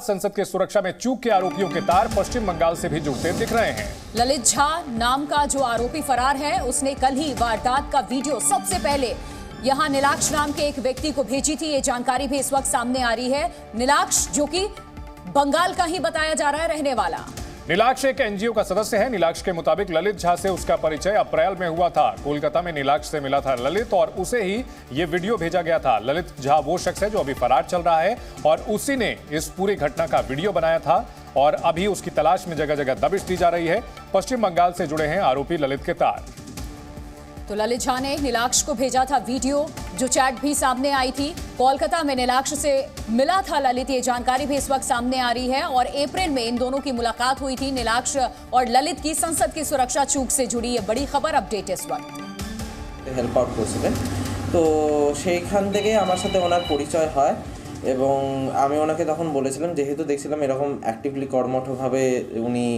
संसद की सुरक्षा में चूक के आरोपियों के तार पश्चिम बंगाल से भी जुड़ते दिख रहे हैं। ललित झा नाम का जो आरोपी फरार है, उसने कल ही वारदात का वीडियो सबसे पहले यहां नीलाक्ष नाम के एक व्यक्ति को भेजी थी। ये जानकारी भी इस वक्त सामने आ रही है। नीलाक्ष, जो कि बंगाल का ही बताया जा रहा है रहने वाला। नीलाक्ष एक एनजीओ का सदस्य है। नीलाक्ष के मुताबिक ललित झा से उसका परिचय अप्रैल में हुआ था। कोलकाता में नीलाक्ष से मिला था ललित और उसे ही ये वीडियो भेजा गया था। ललित झा वो शख्स है जो अभी फरार चल रहा है और उसी ने इस पूरी घटना का वीडियो बनाया था और अभी उसकी तलाश में जगह जगह दबिश दी जा रही है। पश्चिम बंगाल से जुड़े हैं आरोपी ललित के तार। तो ललित झा ने नीलाक्ष को भेजा था वीडियो, जो चैट भी सामने आई थी। कोलकाता में नीलाक्ष से मिला था ललित, ये जानकारी भी इस वक्त सामने आ रही है और अप्रैल में इन दोनों की मुलाकात हुई थी। नीलाक्ष और ललित की संसद की सुरक्षा चूक से जुड़ी ये बड़ी खबर अपडेट इस वक्त। हेल्प आउट করছিলেন, তো সেইখান থেকে আমার সাথে ওনার পরিচয় হয় এবং আমি ওনাকে তখন বলেছিলাম, যেহেতু দেখছিলাম এরকম অ্যাক্টিভলি কর্মঠভাবে উনি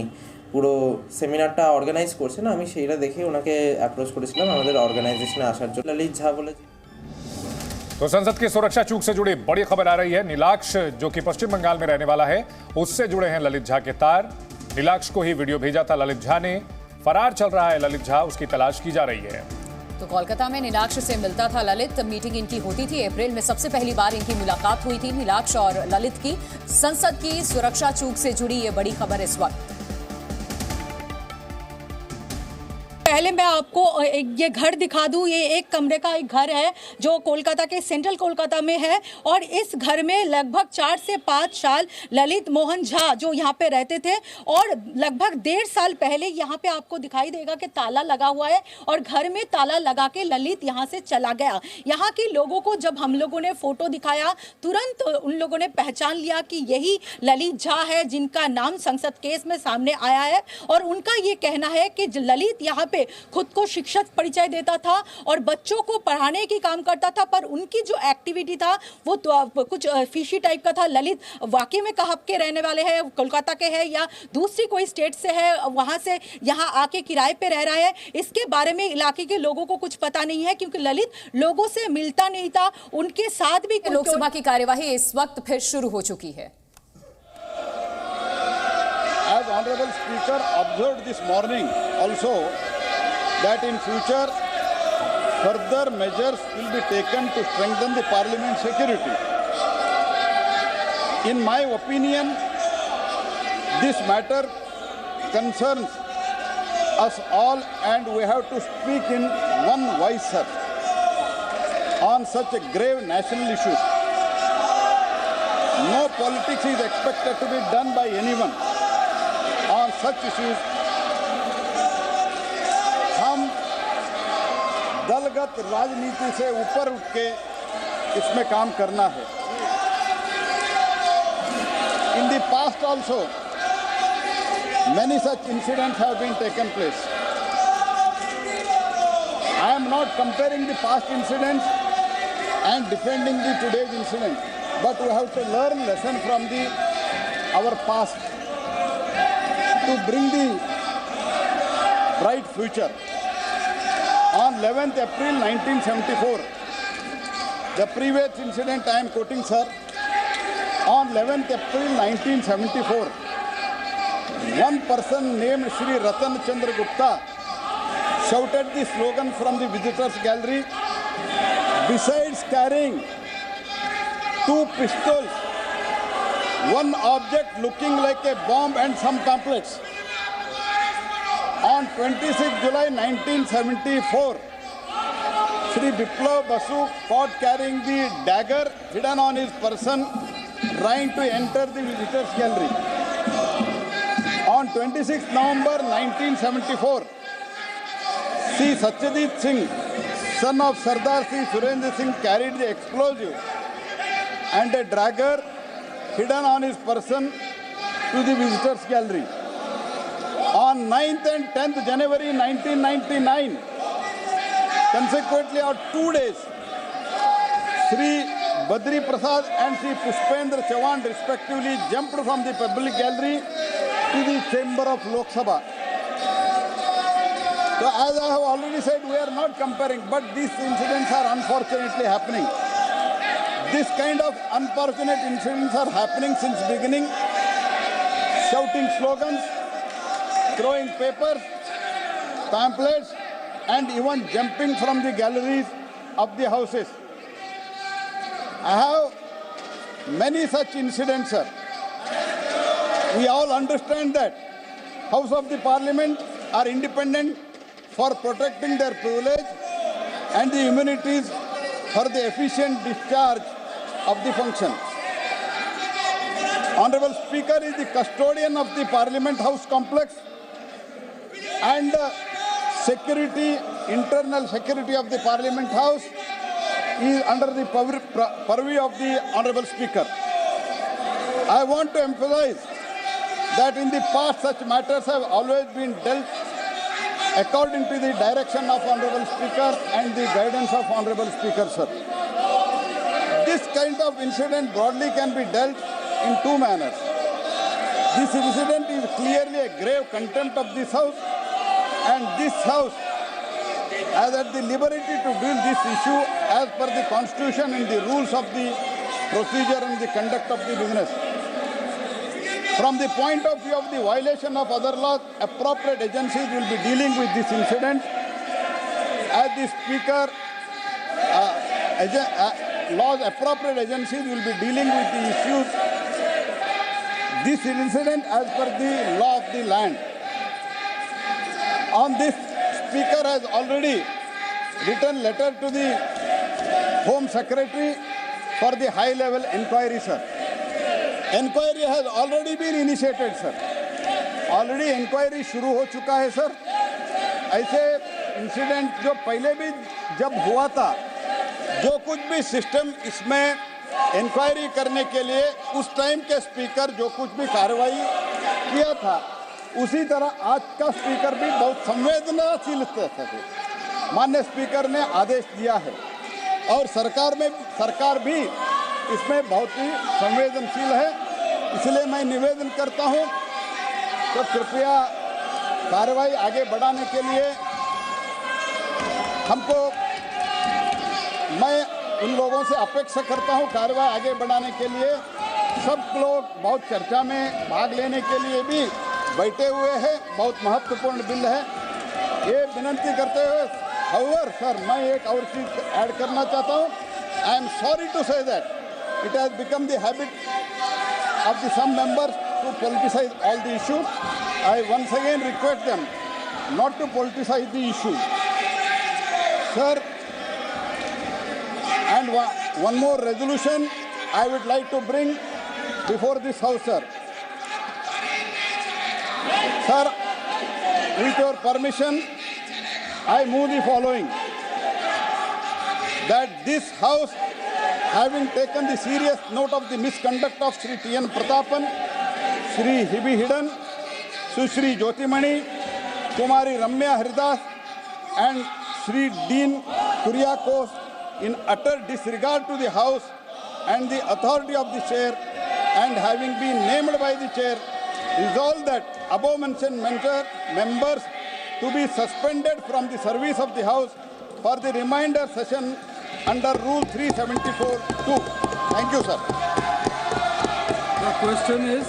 পুরো সেমিনারটা অর্গানাইজ করছেন, আমি সেইটা দেখে ওনাকে অ্যাপ্রোচ করেছিলাম আমাদের অর্গানাইজেশনে আসার জন্য। ললিত ঝা বলে तो संसद की सुरक्षा चूक से जुड़ी बड़ी खबर आ रही है। नीलाक्ष, जो कि पश्चिम बंगाल में रहने वाला है, उससे जुड़े हैं ललित झा के तार। नीलाक्ष को ही वीडियो भेजा था ललित झा ने। फरार चल रहा है ललित झा, उसकी तलाश की जा रही है। तो कोलकाता में नीलाक्ष से मिलता था ललित, मीटिंग इनकी होती थी। अप्रैल में सबसे पहली बार इनकी मुलाकात हुई थी नीलाक्ष और ललित की। संसद की सुरक्षा चूक से जुड़ी ये बड़ी खबर इस वक्त। पहले मैं आपको ये घर दिखा दूं। ये एक कमरे का एक घर है जो कोलकाता के सेंट्रल कोलकाता में है और इस घर में लगभग 4 से 5 साल ललित मोहन झा जो यहाँ पे रहते थे और लगभग 1.5 साल पहले यहाँ पे आपको दिखाई देगा कि ताला लगा हुआ है और घर में ताला लगा के ललित यहाँ से चला गया। यहाँ के लोगों को जब हम लोगों ने फोटो दिखाया, तुरंत उन लोगों ने पहचान लिया कि यही ललित झा है जिनका नाम संसद केस में सामने आया है और उनका ये कहना है कि ललित यहाँ पे खुद को शिक्षक परिचय देता था और बच्चों को पढ़ाने की काम करता था, पर उनकी जो एक्टिविटी था वो तो कुछ फिशी टाइप का था। ललित वाकई में कहाँ के रहने वाले हैं, कोलकाता के हैं या दूसरी कोई स्टेट से है, वहाँ से यहाँ आके किराए पे रह रहा है, इसके बारे में इलाके के लोगों को कुछ पता नहीं है क्योंकि ललित लोगों से मिलता नहीं था। उनके साथ भी लोकसभा की कार्यवाही इस वक्त फिर शुरू हो चुकी है। As Honorable Speaker observed this morning also that in future further measures will be taken to strengthen the Parliament security. In my opinion, this matter concerns us all and we have to speak in one voice, sir, on such a grave national issue. No politics is expected to be done by anyone on such issues. हम दलगत राजनीति से ऊपर उठ के इसमें काम करना है। In the past also, many such incidents have been taken place. I am not comparing the past incidents and defending the today's incident, but we have to learn lesson from our past to bring the bright future. On 11th April 1974, the previous incident I am quoting, sir. On 11th April 1974, one person named Shri Ratan Chandra Gupta shouted the slogan from the visitors gallery. Besides carrying 2 pistols, one object looking like a bomb and some pamphlets. On 26 July 1974, Shri Biplav Basu caught carrying the dagger hidden on his person, trying to enter the visitors gallery. On 26 November 1974, Sri Satyajit Singh, son of Sardar Sri Surendra Singh, carried the explosive and a dagger hidden on his person to the visitors gallery. On 9th and 10th January 1999, consequently on 2 days, Sri Badri Prasad and Sri Pushpendra Chavan respectively jumped from the public gallery to the chamber of Lok Sabha. So as I have already said, we are not comparing, but these incidents are unfortunately happening. This kind of unfortunate incidents are happening since beginning. Shouting slogans, throwing papers, pamphlets, and even jumping from the galleries of the houses. I have many such incidents, sir. We all understand that House of the Parliament are independent for protecting their privilege and the immunities for the efficient discharge of the function. Honorable Speaker is the custodian of the Parliament House complex and security, internal security of the Parliament House is under the purview of the Honorable Speaker. I want to emphasize that in the past such matters have always been dealt according to the direction of Honorable Speaker and the guidance of Honorable Speaker, sir. This kind of incident broadly can be dealt in two manners. This incident is clearly a grave contempt of this House, and this House has had the liberty to deal this issue as per the Constitution and the rules of the procedure and the conduct of the business. From the point of view of the violation of other laws, appropriate agencies will be dealing with this incident. As the Speaker, appropriate agencies will be dealing with the issues. This incident as per the law of the land. On this, Speaker has already written letter to the Home Secretary for the high-level inquiry, sir. Inquiry has already been initiated, sir. Already inquiry शुरू हो चुका है, sir. ऐसे incident जो पहले भी जब हुआ था, जो कुछ भी सिस्टम इसमें इंक्वायरी करने के लिए उस टाइम के स्पीकर जो कुछ भी कार्रवाई किया था, उसी तरह आज का स्पीकर भी बहुत संवेदनशील थे. माननीय स्पीकर ने आदेश दिया है और सरकार भी इसमें बहुत ही संवेदनशील है. इसलिए मैं निवेदन करता हूं तो कृपया कार्रवाई आगे बढ़ाने के लिए मैं उन लोगों से अपेक्षा करता हूं कार्रवाई आगे बढ़ाने के लिए. सब लोग बहुत चर्चा में भाग लेने के लिए भी बैठे हुए हैं. बहुत महत्वपूर्ण बिल है. ये विनती करते हुए हाउएवर सर मैं एक और चीज ऐड करना चाहता हूं. I am sorry to say that it has become the habit of some members to politicize all the issues. I once again request them not to politicize the issue. Sir, and one more resolution I would like to bring before this House, sir. Sir, with your permission, I move the following. That this House, having taken the serious note of the misconduct of Sri T.N. Pratapan, Sri Hibi Hidden, Sushri Jyotimani, Kumari Ramya Haridas, and Sri Dean Kuriakos, in utter disregard to the House and the authority of the Chair, and having been named by the Chair, resolved that above mentioned members to be suspended from the service of the House for the remainder session under Rule 374(2). Thank you, sir. The question is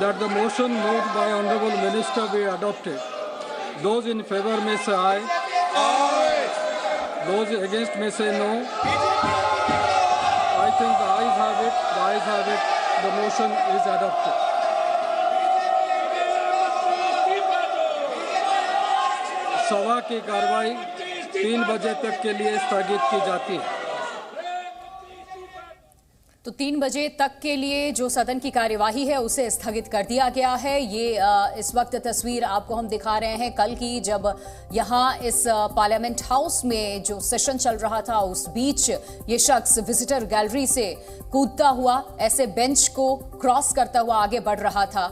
that the motion moved by Honorable Minister be adopted. Those in favor may say aye. Aye. Those against may say no. I think the ayes have it. The ayes have it. The motion is adopted. सभा की कार्रवाई 3 बजे तक के लिए स्थगित की जाती है. तो 3 बजे तक के लिए जो सदन की कार्यवाही है उसे स्थगित कर दिया गया है. ये इस वक्त तस्वीर आपको हम दिखा रहे हैं कल की, जब यहाँ इस पार्लियामेंट हाउस में जो सेशन चल रहा था उस बीच ये शख्स विजिटर गैलरी से कूदता हुआ ऐसे बेंच को क्रॉस करता हुआ आगे बढ़ रहा था.